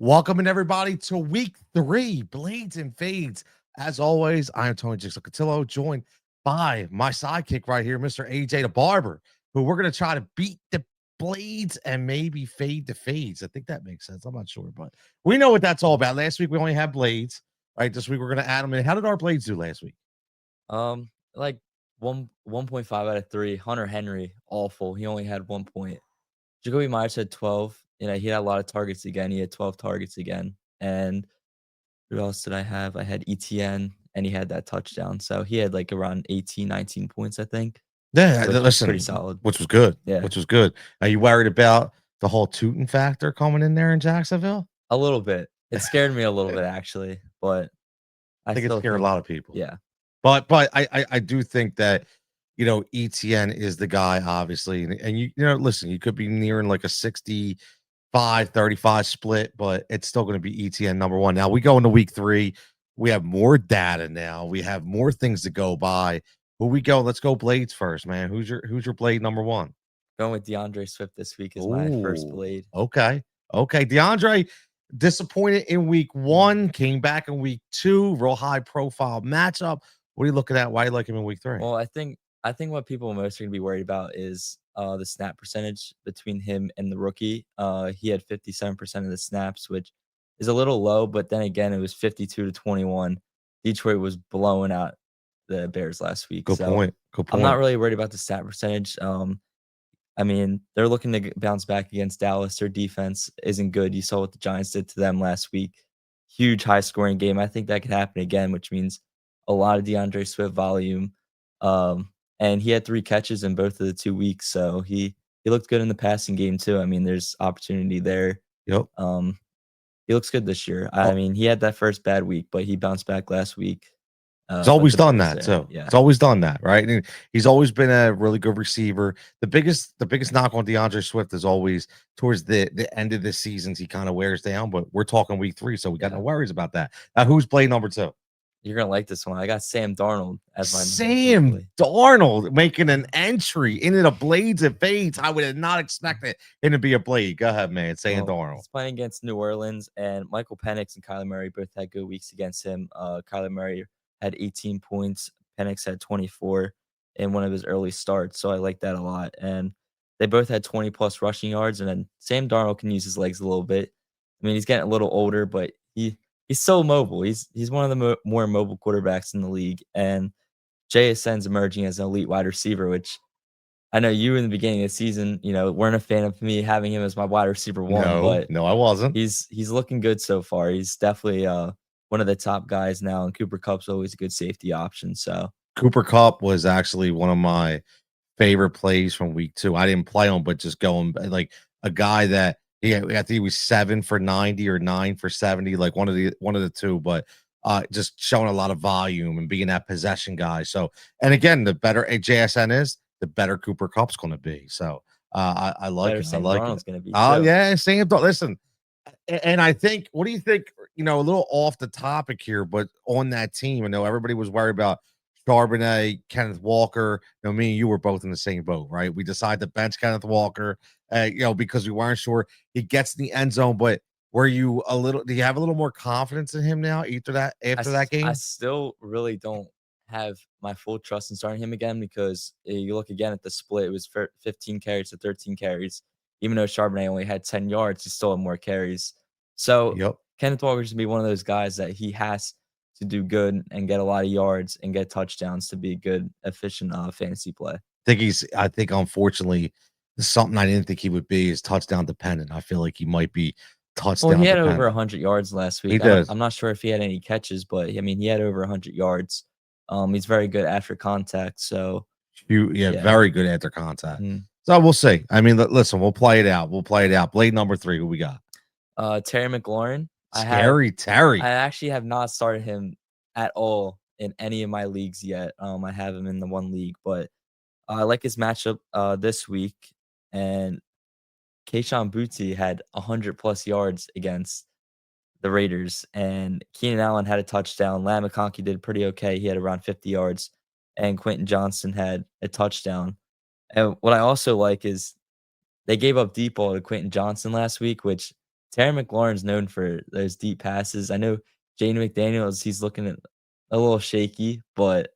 Welcome in everybody to week 3, Blades and Fades. As always, I am Tony Jixocatillo, joined by my sidekick right here, Mr. AJ the Barber, who we're going to try to beat the Blades and maybe fade the Fades. I think that makes sense. I'm not sure, but we know what that's all about. Last week we only had Blades, right? This week we're going to add them in. How did our Blades do last week? Like 1.5 out of 3. Hunter Henry, awful. He only had 1 point. Jacoby Myers had 12. He had a lot of targets again. He had 12 targets again. And who else did I have? I had ETN, and he had that touchdown. So he had like around 18, 19 points, I think, Yeah, which was pretty listen, solid. which was good, Yeah, which was good. Are you worried about the whole Tootin factor coming in there in Jacksonville? a little bit. It scared me a little bit actually, but I I think it still scared a think, lot of people. yeah. But I do think that, ETN is the guy, obviously, and listen, you could be nearing like a 65-35 split, but it's still gonna be ETN number 1. Now we go into week 3, we have more data now, we have more things to go by. Who we go? Let's go Blades first, man. Who's your Blade number 1? Going with DeAndre Swift this week is my first Oh, blade. okay. Okay. DeAndre disappointed in week 1, came back in week 2, real high profile matchup. What are you looking at? Why you like him in week 3? Well, I think what people most are gonna be worried about is the snap percentage between him and the rookie. He had 57% of the snaps, which is a little low, but then again, it was 52-21. Detroit was blowing out the Bears last week. Good So point. Good I'm not point. really worried about the snap percentage. I mean, they're looking to bounce back against Dallas. Their defense isn't good. You saw what the Giants did to them last week. Huge high scoring game. I think that could happen again, which means a lot of DeAndre Swift volume. And he had 3 catches in both of the 2 weeks, so he looked good in the passing game too. I mean, there's opportunity there. Yep. Um, he looks good this year. I Oh, mean, he had that first bad week, but he bounced back last week he's with always the done Bears that there. too. Yeah. He's always done that, right? And he's always been a really good receiver. The biggest knock on DeAndre Swift is always towards the end of the seasons he kind of wears down, but we're talking week 3, so we got no Yeah. worries about that. Now, who's Blade number 2? You're gonna like this one. I got Sam Darnold as my number 2 Sam play. Darnold making an entry into the Blades and Fades. I would have not expected him to be a Blade. Go ahead, man. Sam Well, Darnold. he's playing against New Orleans, and Michael Penix and Kyler Murray both had good weeks against him. Kyler Murray had 18 points, Penix had 24 in one of his early starts, so I like that a lot. And they both had 20 plus rushing yards, and then Sam Darnold can use his legs a little bit. I mean, he's getting a little older, but he's so mobile. He's one of the more mobile quarterbacks in the league, and JSN's emerging as an elite wide receiver, which I know you in the beginning of the season, weren't a fan of me having him as my wide receiver 1, No, but no, I wasn't. he's looking good so far. He's definitely, one of the top guys now, and Cooper Kupp's always a good safety option, so Cooper Cup was actually one of my favorite plays from week 2. I didn't play him, but just going like a guy that I think he was 7 for 90 or 9 for 70, like one of the two, but just showing a lot of volume and being that possession guy. So, and again, the better a JSN is, the better Cooper Cup's going to be. So, I like better it. I Sam like it. Darnold's gonna be Oh too. yeah, Sam. Listen, and I think, what do you think? A little off the topic here, but on that team, I know everybody was worried about Charbonnet, Kenneth Walker. Me and you were both in the same boat, right? We decided to bench Kenneth Walker, because we weren't sure he gets in the end zone. But were you a little? Do you have a little more confidence in him now after that? After that I game? still really don't have my full trust in starting him again because you look again at the split, it was 15 carries to 13 carries. Even though Charbonnet only had 10 yards, he still had more carries. So Yep. Kenneth Walker's gonna be one of those guys that he has to do good and get a lot of yards and get touchdowns to be a good, efficient fantasy play. I think unfortunately, something I didn't think he would be is touchdown dependent. I feel like he might be Well, he touchdown had over dependent. 100 yards last He week. does. I'm not sure if he had any catches, but I mean, he had over 100 yards. He's very good after contact. So Yeah, yeah. very good after contact. Mhm. So we'll see. I mean, listen, we'll play it out. We'll play it out. Blade number 3, who we got? Terry McLaurin, Scary I Terry. actually have not started him at all in any of my leagues yet. I have him in the one league, but I like his matchup this week. And Kayshon Boutte had 100 plus yards against the Raiders, and Keenan Allen had a touchdown. Lamb McConkey did pretty okay. He had around 50 yards, and Quentin Johnson had a touchdown. And what I also like is they gave up deep ball to Quentin Johnson last week, which Terry McLaurin's known for those deep passes. I know Jane McDaniels, he's looking at a little shaky, but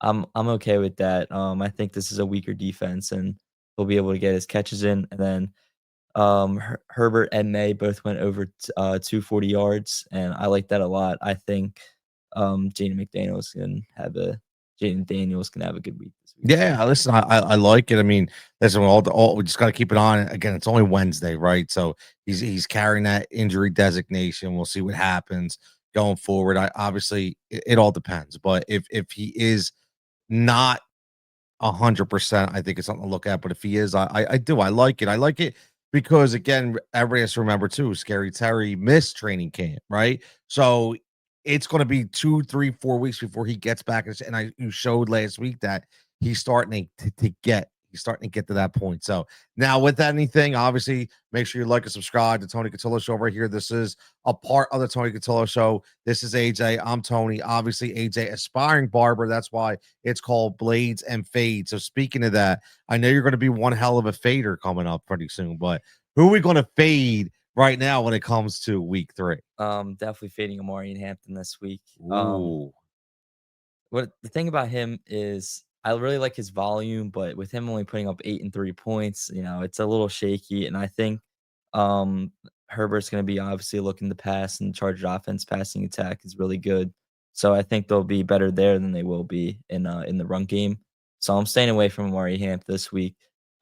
I'm okay with that. I think this is a weaker defense, and he'll be able to get his catches in. And then Herbert and May both went over 240 yards, and I like that a lot. I think Jaden Daniels can have a good week this week. Yeah, listen, I like it. I mean, listen, all we just got to keep an eye on it. Again, it's only Wednesday, right? So he's carrying that injury designation. We'll see what happens going forward. I obviously it all depends, but if he is not 100%, I think it's something to look at. But if he is, I do. I like it. I like it because again, everybody has to remember too, Scary Terry missed training camp, right? So it's going to be 2, 3, 4 weeks before he gets back. And you showed last week that he's starting to get to that point. So now with anything, obviously make sure you like and subscribe to Tony Cotillo Show right here. This is a part of the Tony Cotillo Show. This is AJ. I'm Tony. Obviously, AJ, aspiring barber. That's why it's called Blades and Fade. So speaking of that, I know you're going to be one hell of a fader coming up pretty soon, but who are we going to fade right now when it comes to week 3? Definitely fading Amari and Hampton this week. Ooh. What the thing about him is I really like his volume, but with him only putting up 8 and 3 points, it's a little shaky. And I think um Herbert's gonna be obviously looking to pass, and Chargers offense passing attack is really good. So I think they'll be better there than they will be in the run game. So I'm staying away from Amari Hamp this week.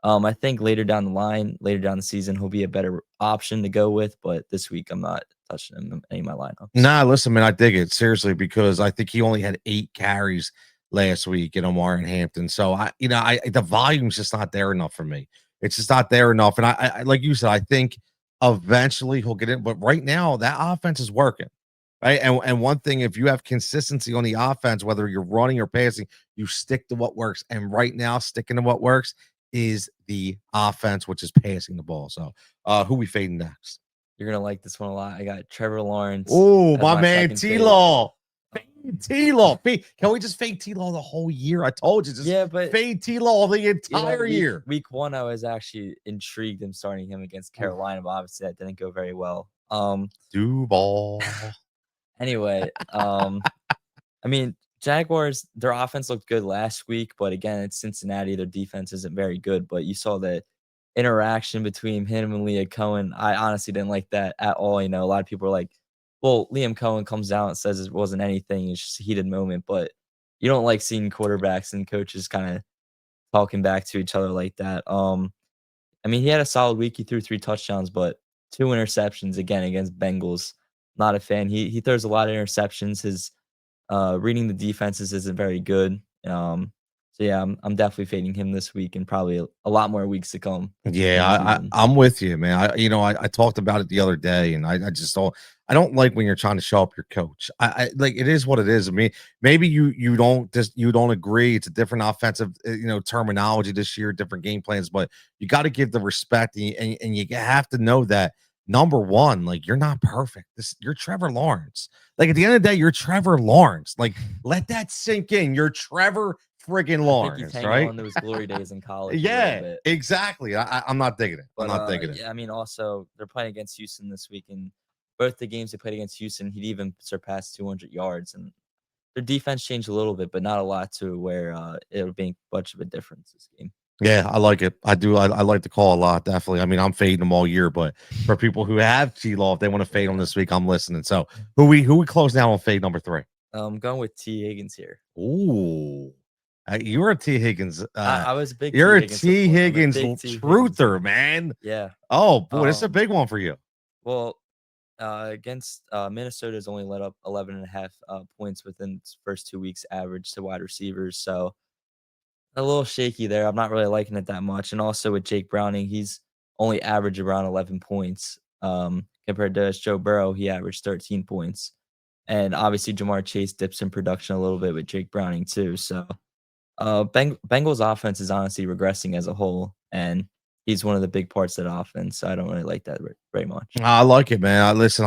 I think later down the line, later down the season, he'll be a better option to go with, but this week I'm not touching him in any of my lineups. Nah, listen, man, I dig it seriously because I think he only had 8 carries last week in Omar and Hampton. So I the volume's just not there enough for me. It's just not there enough. And I like you said, I think eventually he'll get in, but right now that offense is working. Right. And one thing, if you have consistency on the offense, whether you're running or passing, you stick to what works. And right now, sticking to what works is the offense, which is passing the ball. So who we fading next? You're gonna like this one a lot. I got Trevor Lawrence Oh, as my my man, second T fade. Law. Um, Fade T Law. Can we just fade T Law the whole year? I told you, just yeah, but fade T Law the entire week year. week 1, I was actually intrigued in starting him against Oof. Carolina, but obviously that didn't go very well. Duval. Anyway, I mean, Jaguars, their offense looked good last week, but again, it's Cincinnati. Their defense isn't very good. But you saw the interaction between him and Leah Cohen. I honestly didn't like that at all. A lot of people are like, well, Liam Cohen comes out and says it wasn't anything. It's just a heated moment. But you don't like seeing quarterbacks and coaches kind of talking back to each other like that. I mean, he had a solid week. He threw 3 touchdowns, but 2 interceptions again against Bengals. Not a fan. He throws a lot of interceptions. His reading the defenses isn't very good. So yeah, I'm definitely fading him this week and probably a lot more weeks to come Yeah, in the season. I'm with you, man. I talked about it the other day, and I just don't like when you're trying to show up your coach. I like it is what it is. I mean, maybe you don't agree. It's a different offensive terminology this year, different game plans, but you got to give the respect, and you have to know that number one, like you're not perfect. You're Trevor Lawrence. Like at the end of the day, you're Trevor Lawrence. Like let that sink in. You're Trevor friggin' I think he's Lawrence, hanging right? on to his glory days in college a little Yeah, bit. exactly. I'm not digging it. I'm But not digging it. yeah, I mean, also they're playing against Houston this week, and both the games they played against Houston, he'd even surpassed 200 yards, and their defense changed a little bit, but not a lot to where it would be much of a difference this game. Yeah, I like it. I do. I like the call a lot. Definitely. I mean, I'm fading them all year, but for people who have T-Law, if they want to fade them Yeah. this week, I'm listening. So who we close now on fade number 3? I'm going with T. Higgins here. Ooh, you're a T Higgins. I was a big T. You're a Higgins T supporter. I'm a Higgins big T. Higgins truther, fan. man. Yeah. Oh boy, this is a Um, big one for you. well, against Minnesota's only let up 11 and a half points within its first 2 weeks average to wide receivers. So a little shaky there. I'm not really liking it that much. And also with Jake Browning, he's only averaged around 11 points compared to Joe Burrow. He averaged 13 points. And obviously Jamar Chase dips in production a little bit with Jake Browning too. So Bengals offense is honestly regressing as a whole. And he's one of the big parts of that offense. So I don't really like that very much. I like it, man. Listen,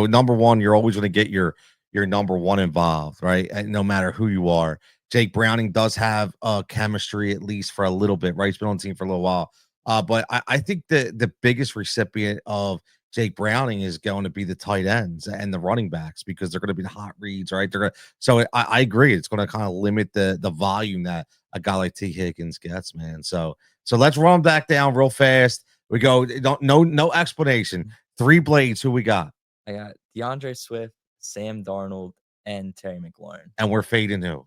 number one, you're always going to get your number one involved, right? And no matter who you are, Jake Browning does have chemistry at least for a little bit, right? He's been on the team for a little while. But I think the biggest recipient of Jake Browning is going to be the tight ends and the running backs because they're going to be the hot reads, right? They're gonna, so I agree. It's going to kind of limit the volume that a guy like T Higgins gets, man. So let's run back down real fast. We go. Don't no explanation. Three blades. Who we got? I got DeAndre Swift, Sam Darnold, and Terry McLaurin. And we're fading who?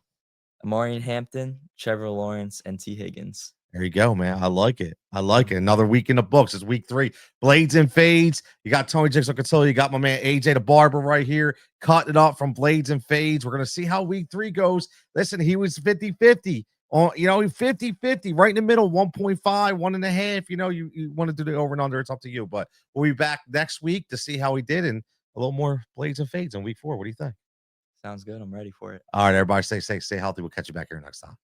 Amarian Hampton, Trevor Lawrence, and T. Higgins. There you go, man. I like it. I like it. Another week in the books. It's week 3. Blades and fades. You got Tony Jackson Cotillo. You got my man AJ the Barber right here, cutting it up from blades and fades. We're going to see how week 3 goes. Listen, he was 50-50. On, 50-50, right in the middle, 1.5, 1.5. You want to do the over and under. It's up to you. But we'll be back next week to see how he did and a little more blades and fades in week 4. What do you think? Sounds good. I'm ready for it. All right, everybody stay safe, stay healthy. We'll catch you back here next time.